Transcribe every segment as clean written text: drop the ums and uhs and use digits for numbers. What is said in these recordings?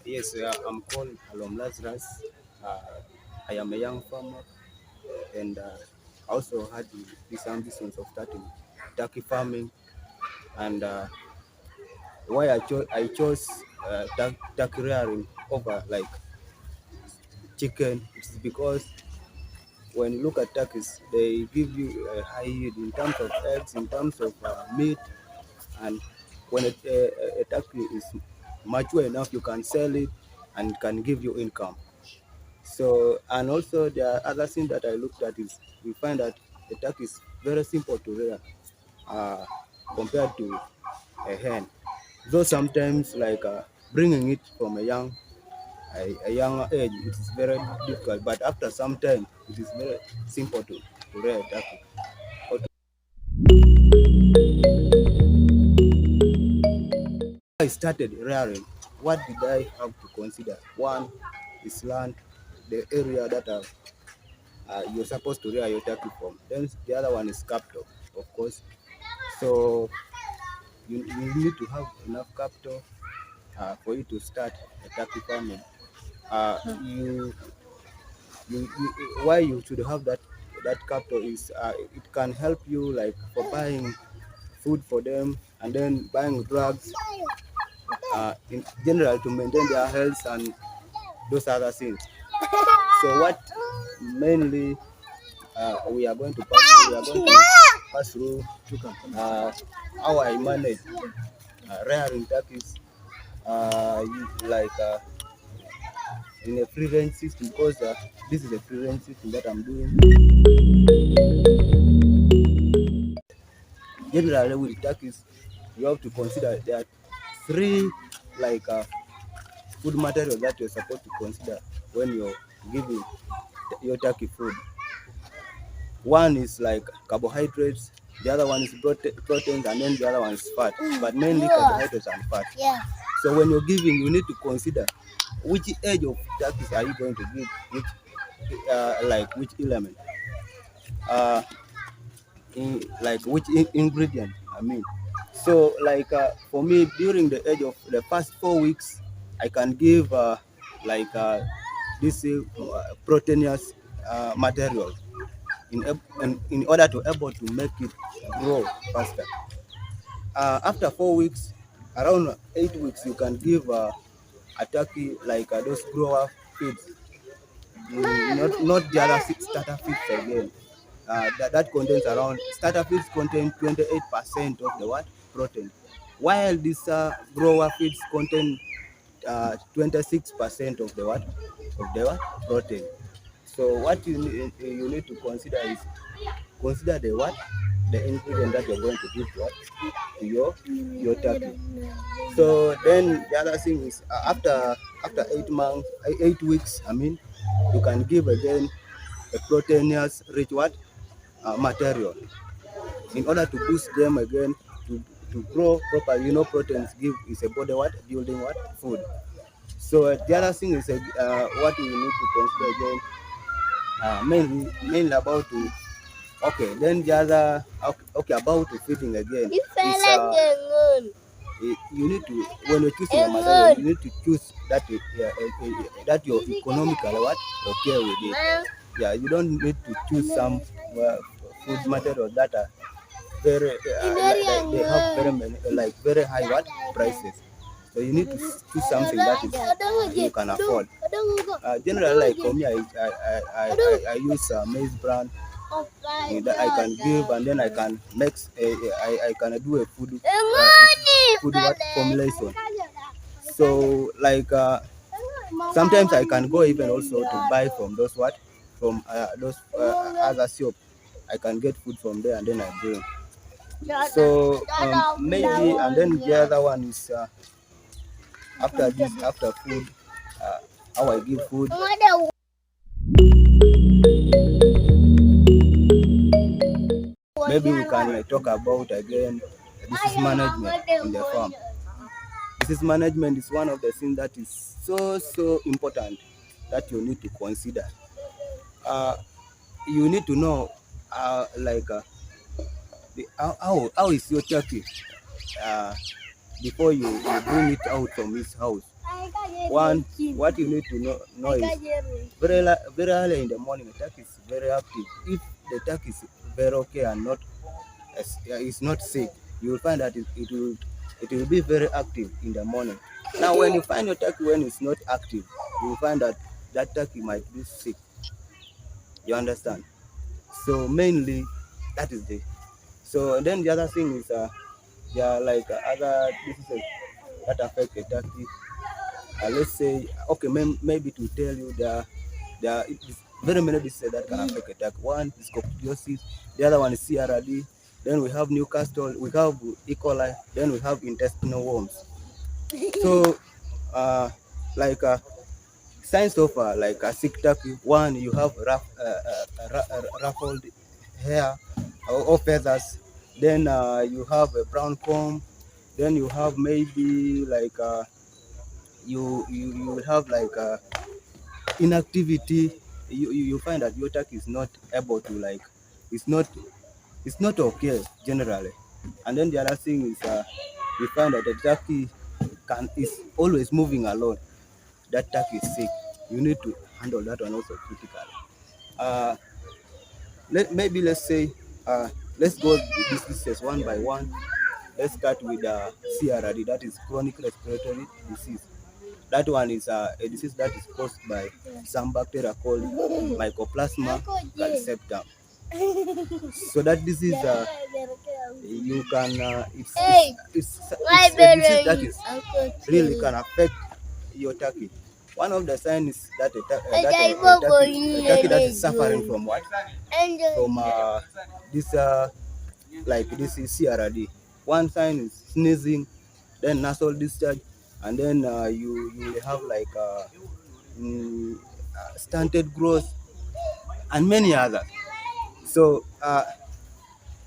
Yes, I'm called Alom Lazarus. Uh, I am a young farmer, and I also had this ambitions of starting turkey farming. And why I chose turkey rearing over like chicken is because when you look at turkeys, they give you a high yield in terms of eggs, in terms of meat, and when a turkey is mature enough, you can sell it and it can give you income. So, and also the other thing that I looked at is we find that the turkey is very simple to rear uh, compared to a hen. Though sometimes like bringing it from a young age, it is very difficult, but after some time, it is very simple to rear a turkey. I started rearing, what did I have to consider? One is land, the area that you're supposed to rear your turkey from. Then the other one is capital, of course. So you need to have enough capital for you to start a turkey farming. Uh, you, why you should have that capital is it can help you like for buying food for them and then buying drugs in general to maintain their health and those other things. So what mainly we are going to pass through how I manage rearing turkeys like in a free range system because this is a free range system that I'm doing. Generally with turkeys, you have to consider there are three like food materials that you're supposed to consider when you're giving your turkey food. One is like carbohydrates, the other one is proteins, and then the other one is fat, but mainly carbohydrates and fat. Yeah. So when you're giving, you need to consider which age of turkeys are you going to give, which element, uh, like which ingredient, I mean. So like for me, during the age of the first 4 weeks, I can give this proteinous material in order to able to make it grow faster. After 4 weeks, around 8 weeks, you can give a turkey like those grower feeds, not the other starter feeds again. That contains around starter feeds contain 28% of the what protein, while these grower feeds contain 26% of the what protein. So what you need to consider is consider the ingredient that you're going to give to your turkey. So then the other thing is after 8 months, 8 weeks, I mean, you can give again a proteinous rich material in order to boost them again to grow properly. You know, proteins give is a body building food. So the other thing is what we need to consider again, mainly about to. Okay, then the other okay about the feeding again. You need to when you're choosing a material, you need to choose that that you're economically okay with it. Yeah, you don't need to choose some food materials that are very they have very many very high prices. So you need to choose something that is you can afford. Generally, like for me, I use maize bran that I can give, and then I can mix. I can do a food formulation. So like sometimes I can go even also to buy from those those other shop. I can get food from there and then I bring. So maybe and then the other one is after food, how I give food. Maybe we can talk about again disease management in the farm. Disease management is one of the things that is so important that you need to consider. You need to know how is your turkey before you bring it out from his house. One, what you need to know is very early in the morning, the turkey is very active. If the turkey is very okay and not is not sick, you will find that it will be very active in the morning. Now, when you find your turkey when it's not active, you will find that that turkey might be sick. You understand? So mainly that is the. So then the other thing is there are like other diseases that affect the turkey. Let's say, okay, maybe to tell you there are very many diseases that can affect a turkey. One is coccidiosis, the other one is CRD, then we have Newcastle, we have E. coli, then we have intestinal worms. So, like signs of like a sick turkey, one, you have ruffled hair or feathers, then you have a brown comb, then you have maybe like you have like inactivity. You find that your turkey is not able to like it's not okay generally. And then the other thing is you find that the turkey is always moving alone. That turkey is sick. You need to handle that one also critically. uh maybe let's say let's go these diseases one by one. Let's start with CRD, that is chronic respiratory disease. That one is a disease that is caused by some bacteria called Mycoplasma calcium. So that disease, you can, it's a disease that is really can affect your turkey. One of the signs that a turkey that is suffering from what? From this like this is CRD. One sign is sneezing, then nasal discharge, and then you will have like stunted growth and many others. So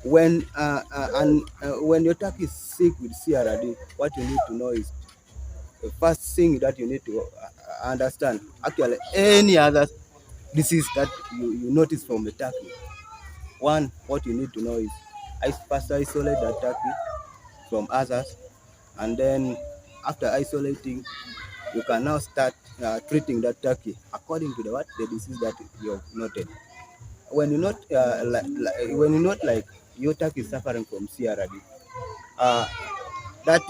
when your turkey is sick with CRD, what you need to know is the first thing that you need to understand. Actually, any other disease that you notice from the turkey, one, what you need to know is first isolate that turkey from others, and then after isolating, you can now start treating that turkey according to the disease that you have noted. When you not when you not like your turkey is suffering from CRD, uh, that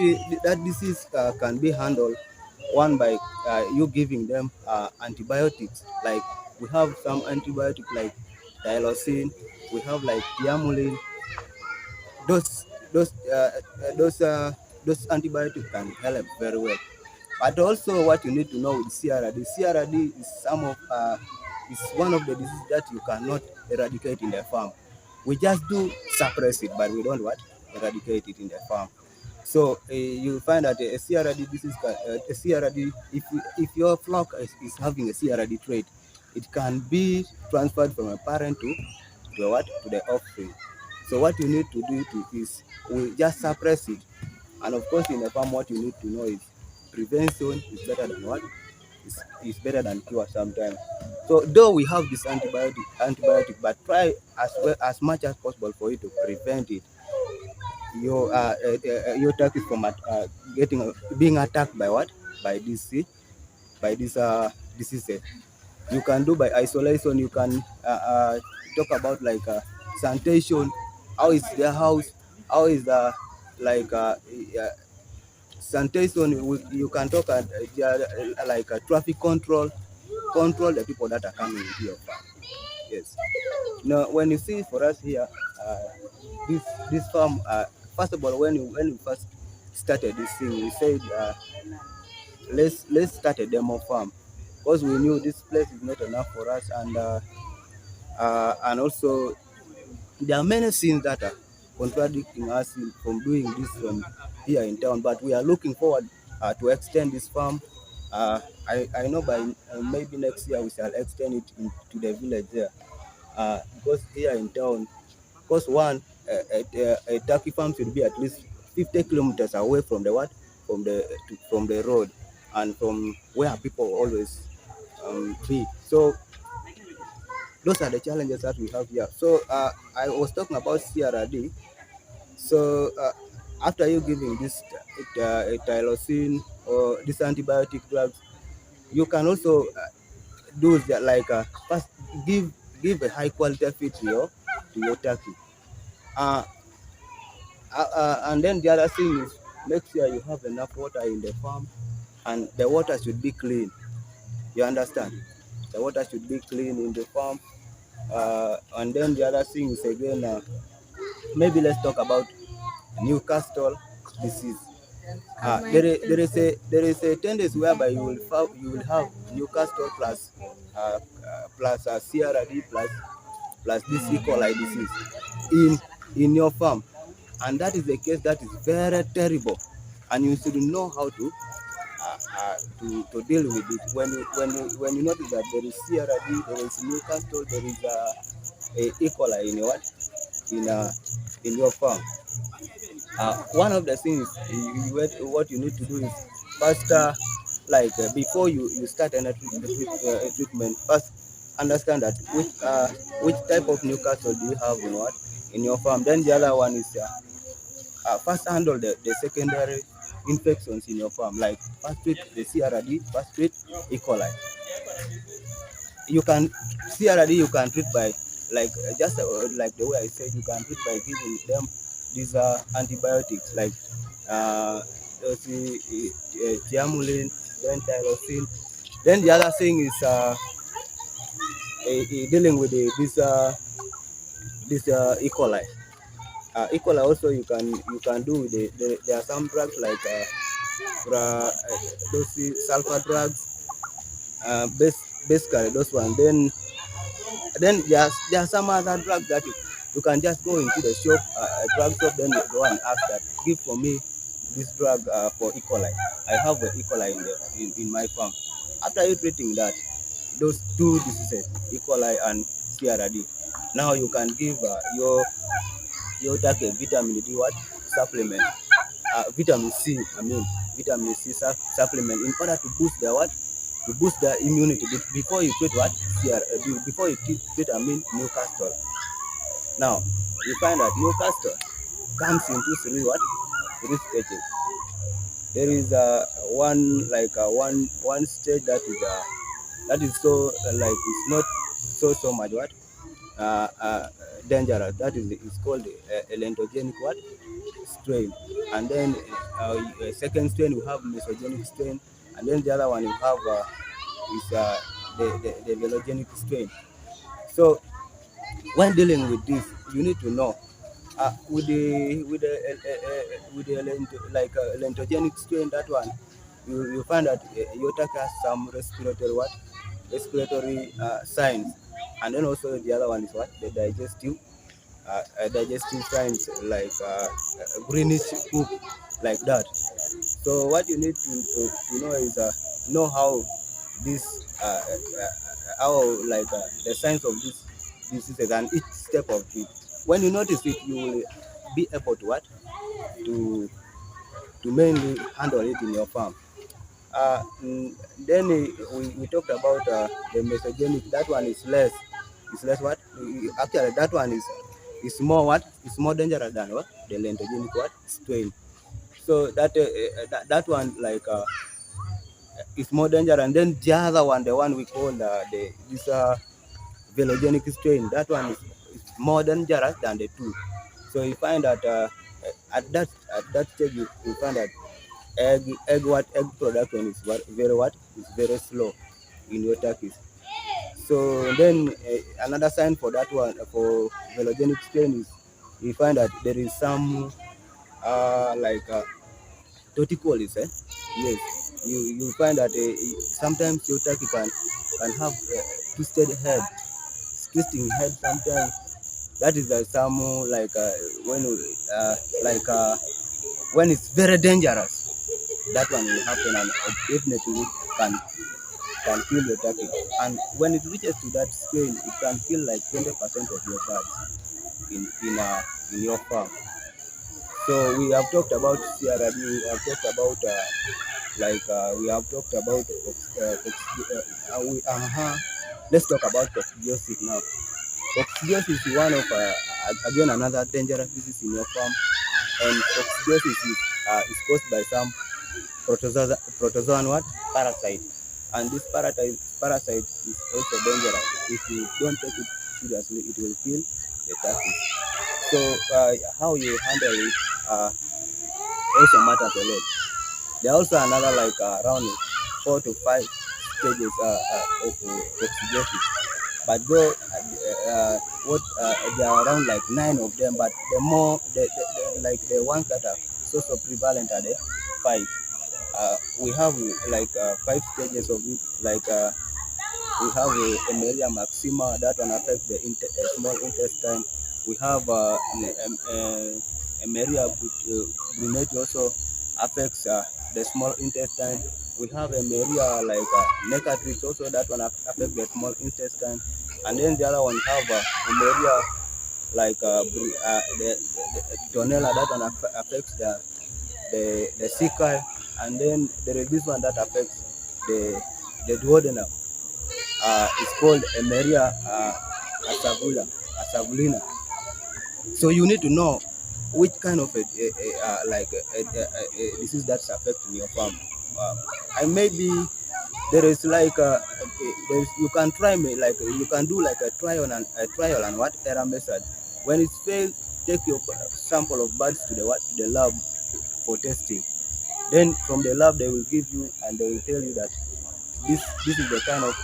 disease can be handled one by you giving them antibiotics. Like we have some antibiotics like Tylosin, we have like Tiamulin. Those those uh, those uh, those antibiotics can help very well. But also, what you need to know with CRD is is one of the diseases that you cannot eradicate in the farm. We just do suppress it, but we don't what eradicate it in the farm. So you find that a CRD disease, a CRD, if your flock is having a CRD trait, it can be transferred from a parent to a what to the offspring. So what you need to do is we just suppress it. And of course, in the farm, what you need to know is prevention is better than what is better than cure sometimes. So though we have this antibiotic, but try as much as possible for you to prevent it. Your turkey from getting being attacked by what by this diseases. You can do by isolation. You can talk about like sanitation. How is their house? How is the like sanitation? You can talk like traffic control the people that are coming into your farm. Yes. Now, when you see for us here, this farm, first of all, when we first started this thing, we said let's start a demo farm because we knew this place is not enough for us, and also there are many things that are contradicting us from doing this from here in town. But we are looking forward to extend this farm I know by maybe next year we shall extend it to the village there. Because here in town, because one, a turkey farm should be at least 50 kilometers away from the what, from the road, and from where people always be. So those are the challenges that we have here. So I was talking about CRD. So after you giving this tyrosine or this antibiotic drugs, you can also do that, like first give a high quality feed to your turkey. Uh, and then the other thing is, make sure you have enough water in the farm, and the water should be clean. You understand? The water should be clean in the farm. And then the other thing is, again, maybe let's talk about Newcastle disease. There is a tendency whereby you will have Newcastle plus CRD plus this E. coli disease in your farm, and that is a case that is very terrible, and you should know how to deal with it. When you notice that there is CRD, there is Newcastle, there is a E. coli in your in your farm. One of the things what you need to do is first, before you start a treatment, first understand that which type of Newcastle do you have in your farm. Then the other one is first handle the secondary infections in your farm, like first treat the CRD, first treat E. coli. You can CRD you can treat by just like the way I said, you can treat by giving them these antibiotics like thiamulin, then tyrosine. Then the other thing is dealing with this E. coli. E. coli also you can do with there are some drugs like those sulfur drugs, basically those one. Then there are some other drugs that you can just go into the shop, drug shop, then you go and ask that, give for me this drug for E. coli. I have an E. coli in my farm. After you treating that, those two diseases, E. coli and CRD, now you can give your turkey vitamin D supplement, vitamin C. Vitamin C supplement in order to boost their to boost their immunity before you treat before you treat Newcastle. Now you find that Newcastle comes into three stages. There is one stage that is so it's not so much dangerous. That is it's called elentogenic strain, and then second strain we have mesogenic strain, and then the other one you have is the velogenic strain. So when dealing with this, you need to know with the lentogenic strain, that one you find that your turkey has some respiratory signs, and then also the other one is the digestive signs, like greenish poop, like that. So what you need to know is know how this how the signs of this diseases and each step of it. When you notice it, you will be able to to mainly handle it in your farm. Then we talked about the mesogenic. That one is less. It's less Actually, that one is more It's more dangerous than the lentogenic strain. So that one is more dangerous. And then the other one, the one we call this velogenic strain, that one is more dangerous than the two. So you find that at that stage you find that egg production is very slow in your turkeys. So then another sign for that one, for velogenic strain, is you find that there is some torticollis. Yes, you find that sometimes your turkey can have twisted head, twisting head sometimes. That is some when it's very dangerous. That one will happen, and definitely can kill your turkey. And when it reaches to that scale, it can kill like 20% of your birds in your farm. So we have talked about CRD, we have talked about we have talked about let's talk about coccidiosis now. Coccidiosis is one of again another dangerous disease in your farm, and coccidiosis is caused by some protozoan parasite, and this parasite is also dangerous. If you don't take it seriously, it will kill the turkey. So how you handle it also matters a lot. There are also another around 4 to 5 stages of coccidiosis. But though there are around like 9 of them, but the ones that are so prevalent are the 5. We have 5 stages of it. We have Emeria maxima that one affects the small intestine. We have Emeria brunetti also affects the small intestine. We have Emeria necatrix also that one affects the small intestine. And then the other one have Emeria the Tonella that one affects the cecal. And then there is this one that affects the duodenum. It's called Emeria acavulina. So you need to know which kind of disease that's affecting your farm. And maybe there is you can try you can do like a trial and error method. When it's failed, take your sample of birds to the lab for testing. Then from the lab they will give you and they will tell you that this is the kind of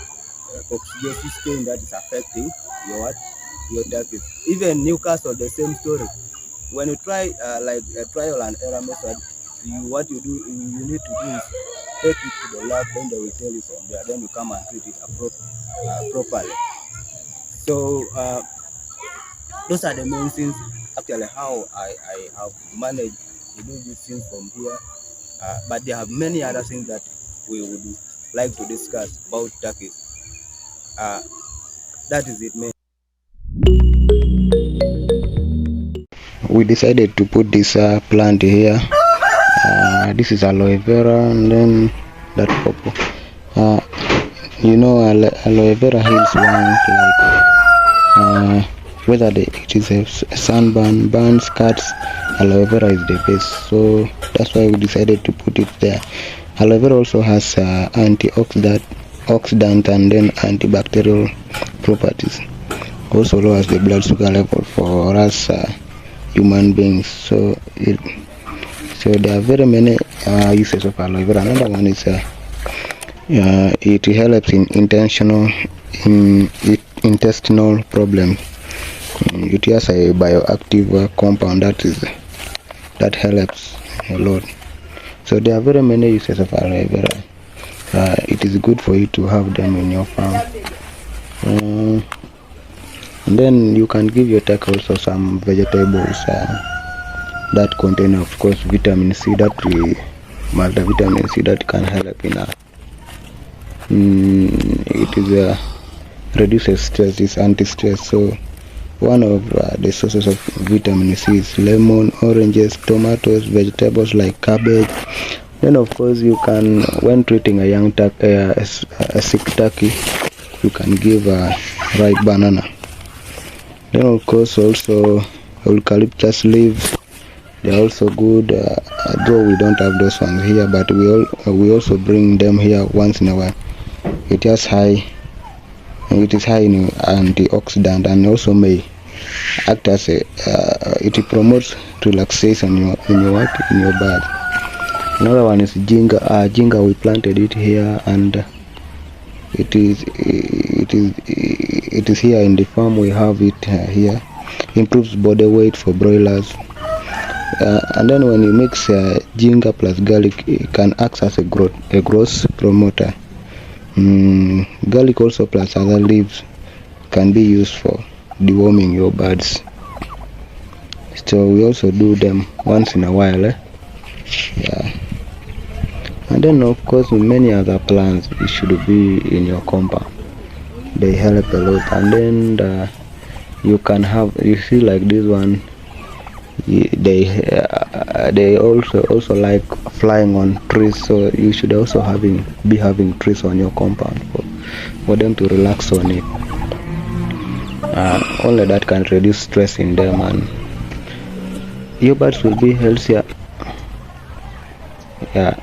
coccidiosis strain that is affecting your turkeys. Even Newcastle, the same story. When you try a trial and error method, what you need to do is take it to the lab, then they will tell you from there. Then you come and treat it properly. So those are the main things. Actually, how I have managed to do these things from here. But there are many other things that we would like to discuss about turkeys. That is it, man. We decided to put this plant here. This is aloe vera, and then that purple. Aloe vera heals lungs, whether it is a sunburn, burns, cuts. Aloe vera is the best, so that's why we decided to put it there. Aloe vera also has antioxidant and then antibacterial properties. Also lowers the blood sugar level for us human beings. So there are very many uses of aloe vera. Another one is it helps in intestinal problems. It has a bioactive compound that helps a lot. So there are very many uses of aloe vera. It is good for you to have them in your farm. And then you can give your turkey also some vegetables that contain, of course, vitamin C, multivitamin C that can help in reduces stress, is anti-stress. So one of the sources of vitamin C is lemon, oranges, tomatoes, vegetables like cabbage. Then of course you can, when treating a young turkey, a sick turkey, you can give a ripe banana. Then of course also eucalyptus leaves, they are also good, though we don't have those ones here, but we also bring them here once in a while. It is high in antioxidant, and also may act as it promotes relaxation in your bird. Another one is ginger. Ginger, we planted it here, and it is here in the farm. We have it here. Improves body weight for broilers. And then when you mix ginger plus garlic, it can act as a growth promoter. Garlic also plus other leaves can be used for deworming your birds. So we also do them once in a while. Yeah. And then of course many other plants should be in your compound. They help a lot. And then you can have, you see like this one, they also like flying on trees, so you should also be having trees on your compound for them to relax on it. Only that can reduce stress in them, and your birds will be healthier. Yeah.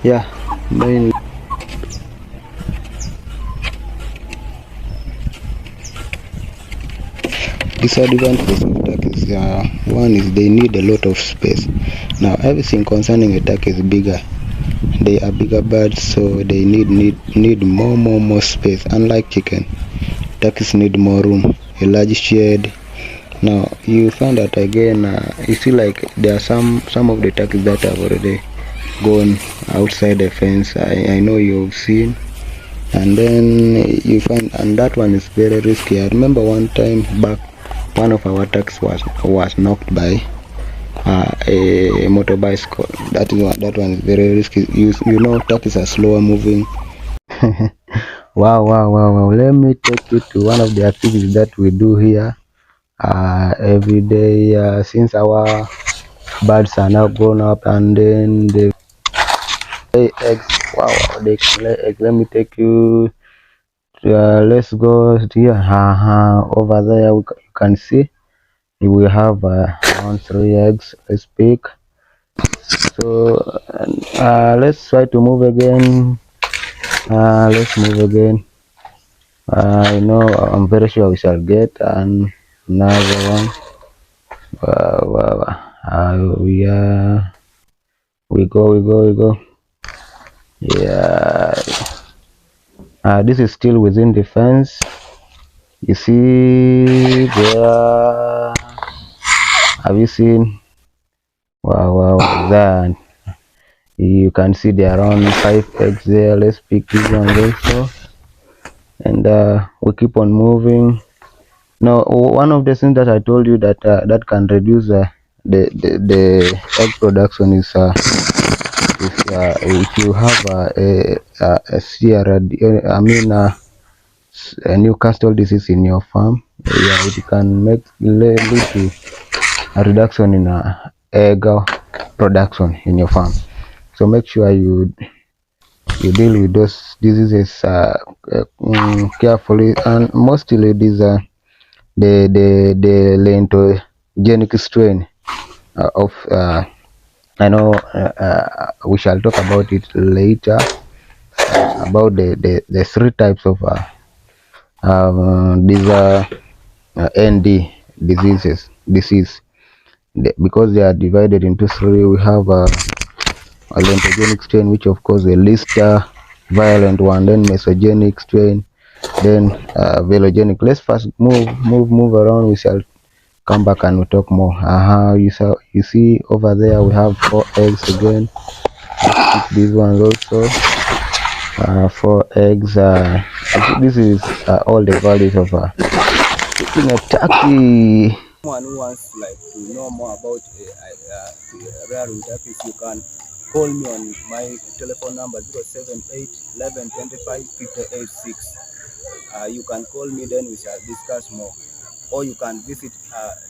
Yeah, mainly. Disadvantages of turkeys, one is they need a lot of space. Now everything concerning a turkey is bigger. They are bigger birds, so they need more space. Unlike chicken, turkeys need more room, a large shed. Now you find that again, you see like there are some of the turkeys that have already gone outside the fence. I know you've seen. And then you find, and that one is very risky. I remember one time back, one of our turkeys was knocked by a motorbicycle. That one is very risky. You know turkeys are slower moving. Wow. Let me take you to one of the activities that we do here every day, since our birds are now grown up and then they lay eggs. Wow, they can lay eggs. Let me take you, let's go here. Over there you can see you will have around 3 eggs. Let's pick. So let's try to move again. Let's move again. I know, I'm very sure we shall get another one. We go. Yeah. This is still within the fence. You see there. Have you seen? Wow. That you can see there are around 5 eggs there. Let's pick this one also, and we keep on moving. Now, one of the things that I told you that that can reduce the egg production is if you have a Sierra, I mean a Newcastle disease in your farm. Yeah, it can lead to a reduction in egg production in your farm. So make sure you deal with those diseases carefully, and mostly these are the lentogenic strain of I know we shall talk about it later, about the 3 types of these ND disease. Because they are divided into 3, we have a lentogenic strain, which of course the least violent one, then mesogenic strain, then velogenic. Let's first move around. We shall come back and we talk more. You see over there we have 4 eggs again. These ones also 4 eggs. This is all the values of cooking a turkey. Someone who wants to know more about rearing turkeys, you can call me on my telephone number 078 11 25 586. You can call me, then we shall discuss more. Or you can visit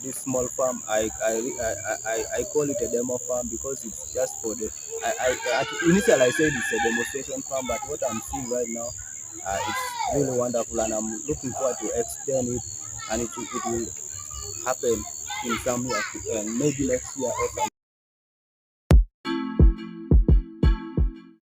this small farm. I call it a demo farm because it's just for the. Initially I said it's a demonstration farm, but what I'm seeing right now, it's really wonderful, and I'm looking forward to extend it, and it will happen in some years, and maybe next year or something.